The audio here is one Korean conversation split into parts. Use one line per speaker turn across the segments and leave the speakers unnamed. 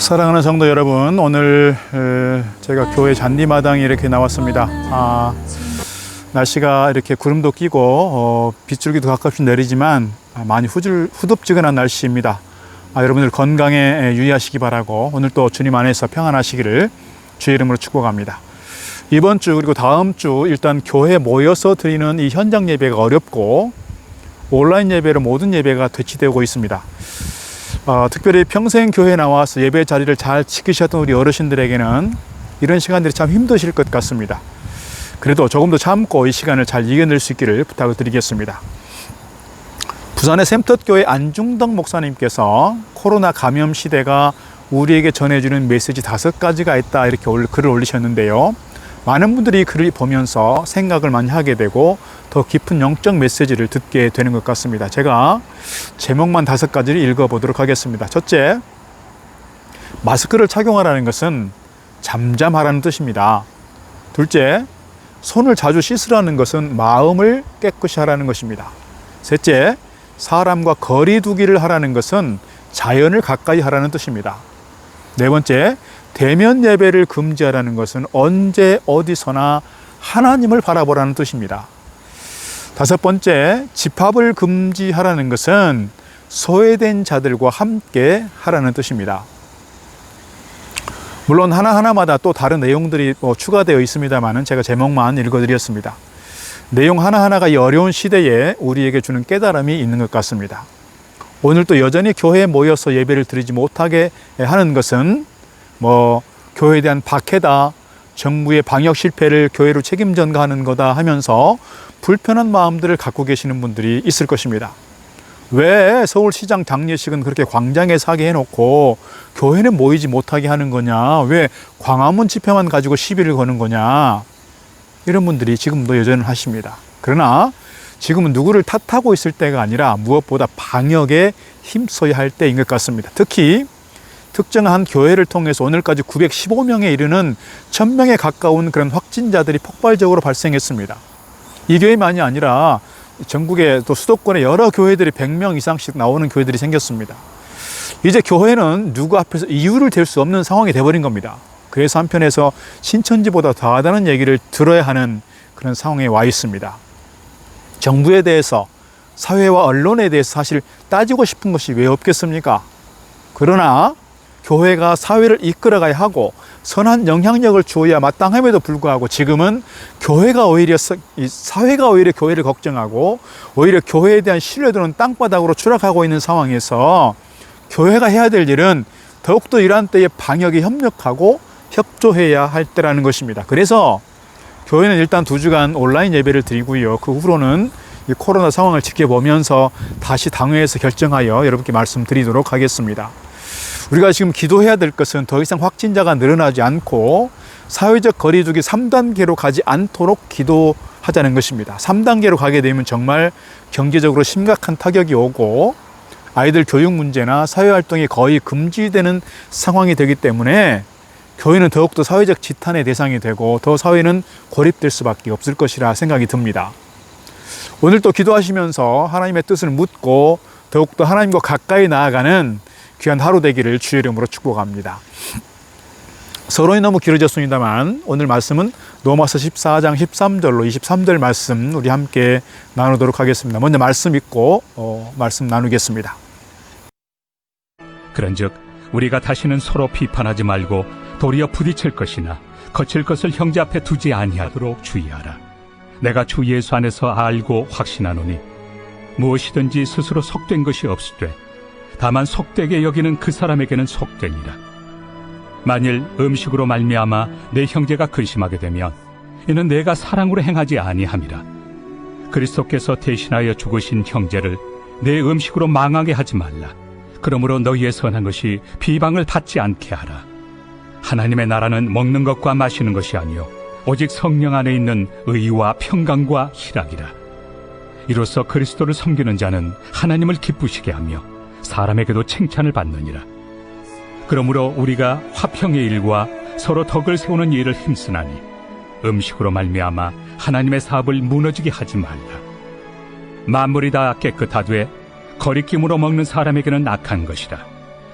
사랑하는 성도 여러분, 오늘 제가 교회 잔디마당에 이렇게 나왔습니다. 날씨가 이렇게 구름도 끼고 빗줄기도 가끔씩 내리지만 많이 후덥지근한 날씨입니다. 여러분들 건강에 유의하시기 바라고, 오늘 또 주님 안에서 평안하시기를 주의 이름으로 축복합니다. 이번 주 그리고 다음 주 일단 교회에 모여서 드리는 이 현장 예배가 어렵고 온라인 예배로 모든 예배가 대치되고 있습니다. 특별히 평생 교회에 나와서 예배 자리를 잘 지키셨던 우리 어르신들에게는 이런 시간들이 참 힘드실 것 같습니다. 그래도 조금 더 참고 이 시간을 잘 이겨낼 수 있기를 부탁을 드리겠습니다. 부산의 샘텟교회 안중덕 목사님께서 코로나 감염 시대가 우리에게 전해주는 메시지 5가지가 있다, 이렇게 글을 올리셨는데요. 많은 분들이 이 글을 보면서 생각을 많이 하게 되고 더 깊은 영적 메시지를 듣게 되는 것 같습니다. 제가 제목만 5가지를 읽어보도록 하겠습니다. 첫째, 마스크를 착용하라는 것은 잠잠하라는 뜻입니다. 둘째, 손을 자주 씻으라는 것은 마음을 깨끗이 하라는 것입니다. 셋째, 사람과 거리 두기를 하라는 것은 자연을 가까이 하라는 뜻입니다. 네 번째, 대면 예배를 금지하라는 것은 언제 어디서나 하나님을 바라보라는 뜻입니다. 5번째, 집합을 금지하라는 것은 소외된 자들과 함께 하라는 뜻입니다. 물론 하나하나마다 또 다른 내용들이 추가되어 있습니다만 제가 제목만 읽어드렸습니다. 내용 하나하나가 이 어려운 시대에 우리에게 주는 깨달음이 있는 것 같습니다. 오늘 또 여전히 교회에 모여서 예배를 드리지 못하게 하는 것은 교회에 대한 박해다, 정부의 방역 실패를 교회로 책임 전가하는 거다 하면서 불편한 마음들을 갖고 계시는 분들이 있을 것입니다. 왜 서울시장 장례식은 그렇게 광장에서 하게 해놓고 교회는 모이지 못하게 하는 거냐, 왜 광화문 집회만 가지고 시비를 거는 거냐, 이런 분들이 지금도 여전히 하십니다. 그러나 지금은 누구를 탓하고 있을 때가 아니라 무엇보다 방역에 힘써야 할 때인 것 같습니다. 특히 특정한 교회를 통해서 오늘까지 915명에 이르는 1000명에 가까운 그런 확진자들이 폭발적으로 발생했습니다. 이 교회만이 아니라 전국의 또 수도권의 여러 교회들이 100명 이상씩 나오는 교회들이 생겼습니다. 이제 교회는 누구 앞에서 이유를 댈 수 없는 상황이 돼버린 겁니다. 그래서 한편에서 신천지보다 더하다는 얘기를 들어야 하는 그런 상황에 와 있습니다. 정부에 대해서, 사회와 언론에 대해서 사실 따지고 싶은 것이 왜 없겠습니까? 그러나 교회가 사회를 이끌어가야 하고 선한 영향력을 주어야 마땅함에도 불구하고 지금은 사회가 오히려 교회를 걱정하고 오히려 교회에 대한 신뢰도는 땅바닥으로 추락하고 있는 상황에서 교회가 해야 될 일은 더욱더 이러한 때에 방역에 협력하고 협조해야 할 때라는 것입니다. 그래서 교회는 일단 2주간 온라인 예배를 드리고요. 그 후로는 이 코로나 상황을 지켜보면서 다시 당회에서 결정하여 여러분께 말씀드리도록 하겠습니다. 우리가 지금 기도해야 될 것은 더 이상 확진자가 늘어나지 않고 사회적 거리두기 3단계로 가지 않도록 기도하자는 것입니다. 3단계로 가게 되면 정말 경제적으로 심각한 타격이 오고 아이들 교육 문제나 사회활동이 거의 금지되는 상황이 되기 때문에 교회는 더욱더 사회적 지탄의 대상이 되고 더 사회는 고립될 수밖에 없을 것이라 생각이 듭니다. 오늘 또 기도하시면서 하나님의 뜻을 묻고 더욱더 하나님과 가까이 나아가는 귀한 하루 되기를 주의 이름으로 축복합니다. 서론이 너무 길어졌습니다만 오늘 말씀은 로마서 14장 13절로 23절 말씀 우리 함께 나누도록 하겠습니다. 먼저 말씀 읽고 말씀 나누겠습니다.
그런즉 우리가 다시는 서로 비판하지 말고 도리어 부딪힐 것이나 거칠 것을 형제 앞에 두지 아니하도록 주의하라. 내가 주 예수 안에서 알고 확신하노니 무엇이든지 스스로 속된 것이 없으되 다만 속되게 여기는 그 사람에게는 속되니라. 만일 음식으로 말미암아 내 형제가 근심하게 되면 이는 내가 사랑으로 행하지 아니함이라. 그리스도께서 대신하여 죽으신 형제를 내 음식으로 망하게 하지 말라. 그러므로 너희의 선한 것이 비방을 받지 않게 하라. 하나님의 나라는 먹는 것과 마시는 것이 아니요 오직 성령 안에 있는 의와 평강과 희락이라. 이로써 그리스도를 섬기는 자는 하나님을 기쁘시게 하며 사람에게도 칭찬을 받느니라. 그러므로 우리가 화평의 일과 서로 덕을 세우는 일을 힘쓰나니 음식으로 말미암아 하나님의 사업을 무너지게 하지 말라. 만물이 다 깨끗하되 거리낌으로 먹는 사람에게는 악한 것이라.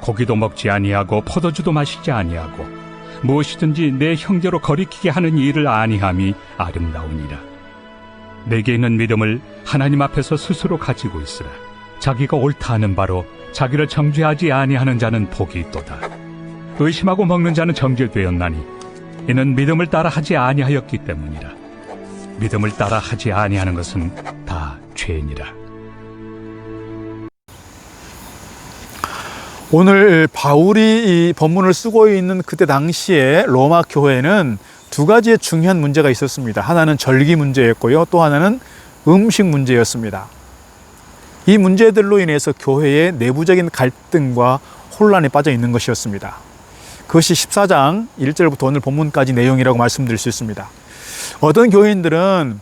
고기도 먹지 아니하고 포도주도 마시지 아니하고 무엇이든지 내 형제로 거리키게 하는 일을 아니함이 아름다우니라. 내게 있는 믿음을 하나님 앞에서 스스로 가지고 있으라. 자기가 옳다 하는 바로 자기를 정죄하지 아니하는 자는 복이 있도다. 의심하고 먹는 자는 정죄되었나니 이는 믿음을 따라 하지 아니하였기 때문이라. 믿음을 따라 하지 아니하는 것은 다 죄니라.
오늘 바울이 이 본문을 쓰고 있는 그때 당시에 로마 교회는 두 가지의 중요한 문제가 있었습니다. 하나는 절기 문제였고요. 또 하나는 음식 문제였습니다. 이 문제들로 인해서 교회의 내부적인 갈등과 혼란에 빠져 있는 것이었습니다. 그것이 14장 1절부터 오늘 본문까지 내용이라고 말씀드릴 수 있습니다. 어떤 교인들은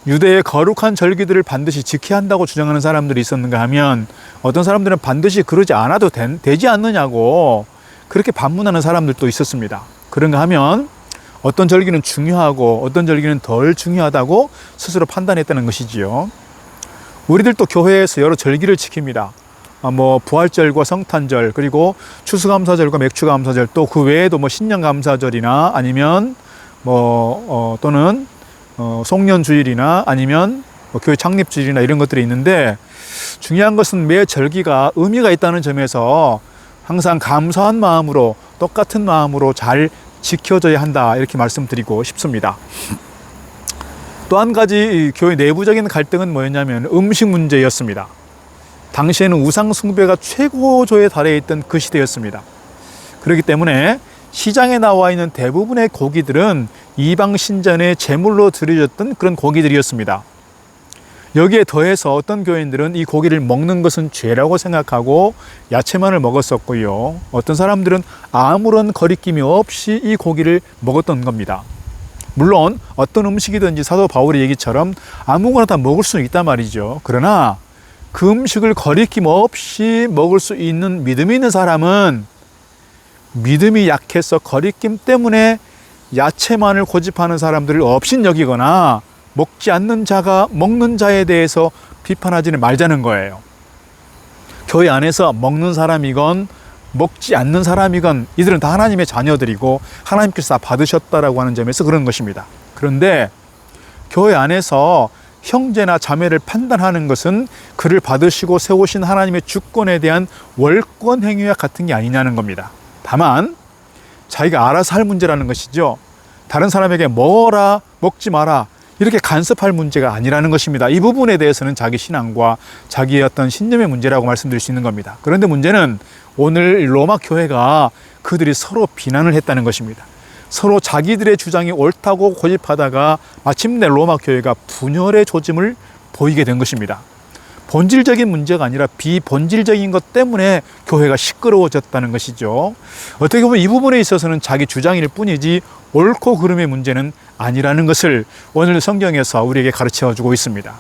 유대의 거룩한 절기들을 반드시 지켜야 한다고 주장하는 사람들이 있었는가 하면 어떤 사람들은 반드시 그러지 않아도 되지 않느냐고 그렇게 반문하는 사람들도 있었습니다. 그런가 하면 어떤 절기는 중요하고 어떤 절기는 덜 중요하다고 스스로 판단했다는 것이지요. 우리들도 교회에서 여러 절기를 지킵니다. 부활절과 성탄절, 그리고 추수감사절과 맥주감사절, 또 그 외에도 신년감사절이나 아니면 또는 송년주일이나 아니면 교회 창립주일이나 이런 것들이 있는데, 중요한 것은 매 절기가 의미가 있다는 점에서 항상 감사한 마음으로, 똑같은 마음으로 잘 지켜져야 한다, 이렇게 말씀드리고 싶습니다. 또 한 가지 교회 내부적인 갈등은 뭐였냐면 음식 문제였습니다. 당시에는 우상 숭배가 최고조에 달해 있던 그 시대였습니다. 그렇기 때문에 시장에 나와 있는 대부분의 고기들은 이방 신전에 제물로 드려졌던 그런 고기들이었습니다. 여기에 더해서 어떤 교인들은 이 고기를 먹는 것은 죄라고 생각하고 야채만을 먹었었고요. 어떤 사람들은 아무런 거리낌이 없이 이 고기를 먹었던 겁니다. 물론 어떤 음식이든지 사도 바울의 얘기처럼 아무거나 다 먹을 수는 있단 말이죠. 그러나 그 음식을 거리낌 없이 먹을 수 있는 믿음이 있는 사람은 믿음이 약해서 거리낌 때문에 야채만을 고집하는 사람들을 업신여기거나 먹지 않는 자가 먹는 자에 대해서 비판하지는 말자는 거예요. 교회 안에서 먹는 사람이건 먹지 않는 사람이건 이들은 다 하나님의 자녀들이고 하나님께서 다 받으셨다라고 하는 점에서 그런 것입니다. 그런데 교회 안에서 형제나 자매를 판단하는 것은 그를 받으시고 세우신 하나님의 주권에 대한 월권 행위와 같은 게 아니냐는 겁니다. 다만 자기가 알아서 할 문제라는 것이죠. 다른 사람에게 먹어라, 먹지 마라, 이렇게 간섭할 문제가 아니라는 것입니다. 이 부분에 대해서는 자기 신앙과 자기의 어떤 신념의 문제라고 말씀드릴 수 있는 겁니다. 그런데 문제는 오늘 로마 교회가 그들이 서로 비난을 했다는 것입니다. 서로 자기들의 주장이 옳다고 고집하다가 마침내 로마 교회가 분열의 조짐을 보이게 된 것입니다. 본질적인 문제가 아니라 비본질적인 것 때문에 교회가 시끄러워졌다는 것이죠. 어떻게 보면 이 부분에 있어서는 자기 주장일 뿐이지 옳고 그름의 문제는 아니라는 것을 오늘 성경에서 우리에게 가르쳐주고 있습니다.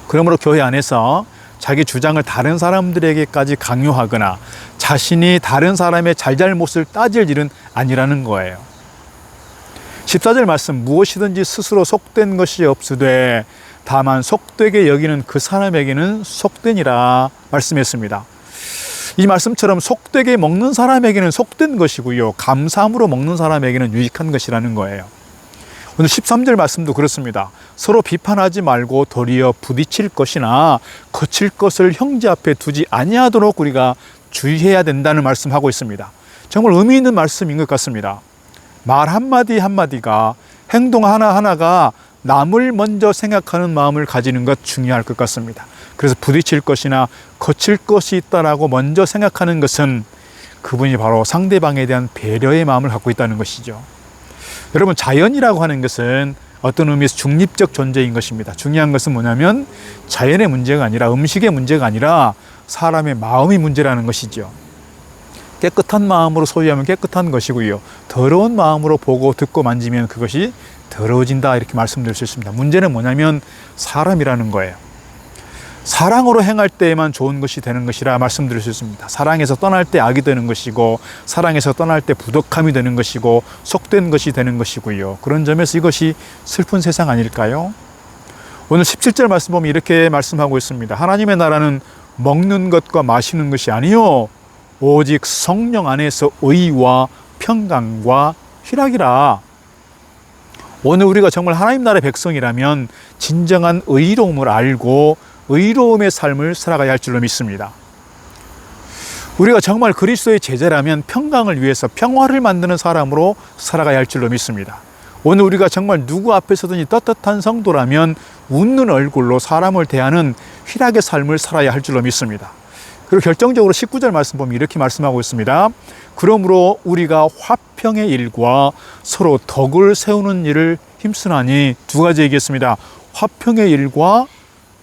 그러므로 교회 안에서 자기 주장을 다른 사람들에게까지 강요하거나 자신이 다른 사람의 잘잘못을 따질 일은 아니라는 거예요. 14절 말씀, 무엇이든지 스스로 속된 것이 없으되 다만 속되게 여기는 그 사람에게는 속되니라 말씀했습니다. 이 말씀처럼 속되게 먹는 사람에게는 속된 것이고요, 감사함으로 먹는 사람에게는 유익한 것이라는 거예요. 오늘 13절 말씀도 그렇습니다. 서로 비판하지 말고 도리어 부딪힐 것이나 거칠 것을 형제 앞에 두지 아니하도록 우리가 주의해야 된다는 말씀하고 있습니다. 정말 의미 있는 말씀인 것 같습니다. 말 한마디 한마디가, 행동 하나하나가 남을 먼저 생각하는 마음을 가지는 것 중요할 것 같습니다. 그래서 부딪힐 것이나 거칠 것이 있다라고 먼저 생각하는 것은 그분이 바로 상대방에 대한 배려의 마음을 갖고 있다는 것이죠. 여러분, 자연이라고 하는 것은 어떤 의미에서 중립적 존재인 것입니다. 중요한 것은 뭐냐면 자연의 문제가 아니라, 음식의 문제가 아니라 사람의 마음이 문제라는 것이죠. 깨끗한 마음으로 소유하면 깨끗한 것이고요, 더러운 마음으로 보고 듣고 만지면 그것이 더러워진다, 이렇게 말씀드릴 수 있습니다. 문제는 뭐냐면 사람이라는 거예요. 사랑으로 행할 때에만 좋은 것이 되는 것이라 말씀드릴 수 있습니다. 사랑에서 떠날 때 악이 되는 것이고, 사랑에서 떠날 때 부덕함이 되는 것이고, 속된 것이 되는 것이고요. 그런 점에서 이것이 슬픈 세상 아닐까요? 오늘 17절 말씀 보면 이렇게 말씀하고 있습니다. 하나님의 나라는 먹는 것과 마시는 것이 아니요 오직 성령 안에서 의와 평강과 희락이라. 오늘 우리가 정말 하나님 나라의 백성이라면 진정한 의로움을 알고 의로움의 삶을 살아가야 할 줄로 믿습니다. 우리가 정말 그리스도의 제자라면 평강을 위해서 평화를 만드는 사람으로 살아가야 할 줄로 믿습니다. 오늘 우리가 정말 누구 앞에서든지 떳떳한 성도라면 웃는 얼굴로 사람을 대하는 희락의 삶을 살아야 할 줄로 믿습니다. 그리고 결정적으로 19절 말씀 보면 이렇게 말씀하고 있습니다. 그러므로 우리가 화평의 일과 서로 덕을 세우는 일을 힘쓰나니. 두 가지 얘기했습니다. 화평의 일과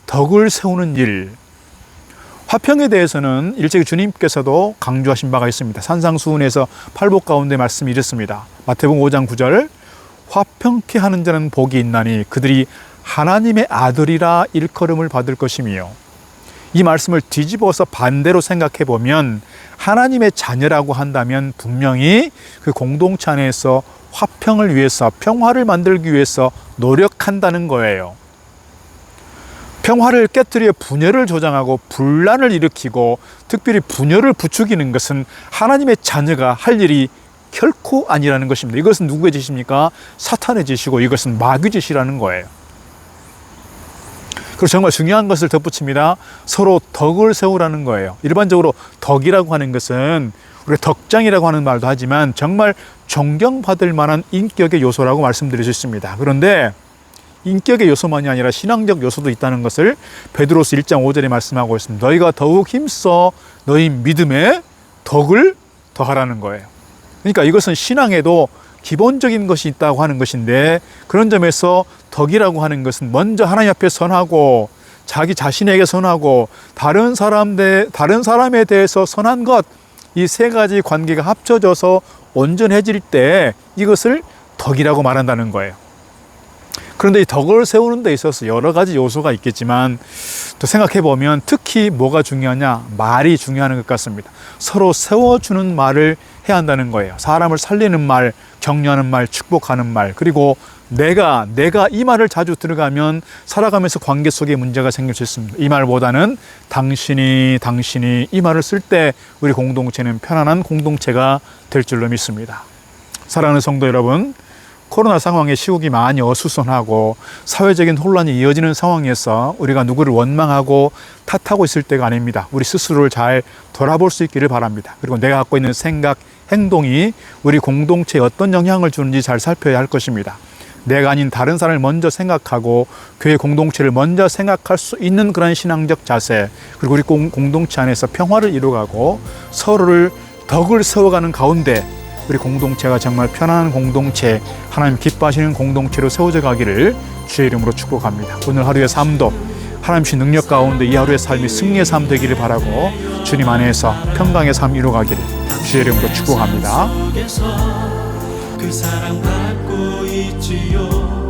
덕을 세우는 일. 화평에 대해서는 일찍이 주님께서도 강조하신 바가 있습니다. 산상수훈에서 팔복 가운데 말씀이 이렇습니다. 마태복음 5장 9절, 화평케 하는 자는 복이 있나니 그들이 하나님의 아들이라 일컬음을 받을 것이며. 이 말씀을 뒤집어서 반대로 생각해 보면 하나님의 자녀라고 한다면 분명히 그 공동체 안에서 화평을 위해서, 평화를 만들기 위해서 노력한다는 거예요. 평화를 깨뜨려 분열을 조장하고 분란을 일으키고 특별히 분열을 부추기는 것은 하나님의 자녀가 할 일이 결코 아니라는 것입니다. 이것은 누구의 짓입니까? 사탄의 짓이고 이것은 마귀 짓이라는 거예요. 그리고 정말 중요한 것을 덧붙입니다. 서로 덕을 세우라는 거예요. 일반적으로 덕이라고 하는 것은 우리가 덕장이라고 하는 말도 하지만 정말 존경받을 만한 인격의 요소라고 말씀드릴 수 있습니다. 그런데 인격의 요소만이 아니라 신앙적 요소도 있다는 것을 베드로서 1장 5절에 말씀하고 있습니다. 너희가 더욱 힘써 너희 믿음에 덕을 더하라는 거예요. 그러니까 이것은 신앙에도 기본적인 것이 있다고 하는 것인데, 그런 점에서 덕이라고 하는 것은 먼저 하나님 앞에 선하고 자기 자신에게 선하고 다른 사람에 대해서 선한 것, 이 세 가지 관계가 합쳐져서 온전해질 때 이것을 덕이라고 말한다는 거예요. 그런데 이 덕을 세우는 데 있어서 여러 가지 요소가 있겠지만 또 생각해 보면 특히 뭐가 중요하냐? 말이 중요한 것 같습니다. 서로 세워주는 말을 해야 한다는 거예요. 사람을 살리는 말, 격려하는 말, 축복하는 말, 그리고 내가 이 말을 자주 들어가면 살아가면서 관계 속에 문제가 생길 수 있습니다. 이 말보다는 당신이 이 말을 쓸 때 우리 공동체는 편안한 공동체가 될 줄로 믿습니다. 사랑하는 성도 여러분, 코로나 상황에 시국이 많이 어수선하고 사회적인 혼란이 이어지는 상황에서 우리가 누구를 원망하고 탓하고 있을 때가 아닙니다. 우리 스스로를 잘 돌아볼 수 있기를 바랍니다. 그리고 내가 갖고 있는 생각, 행동이 우리 공동체에 어떤 영향을 주는지 잘 살펴야 할 것입니다. 내가 아닌 다른 사람을 먼저 생각하고 교회 공동체를 먼저 생각할 수 있는 그런 신앙적 자세, 그리고 우리 공동체 안에서 평화를 이루어가고 서로를 덕을 세워가는 가운데 우리 공동체가 정말 편안한 공동체, 하나님 기뻐하시는 공동체로 세워져 가기를 주의 이름으로 축복합니다. 오늘 하루의 삶도 하나님 주신 능력 가운데 이 하루의 삶이 승리의 삶 되기를 바라고 주님 안에서 평강의 삶 이루어가기를 주의 이름으로 축복합니다.
그 사랑받고 있지요.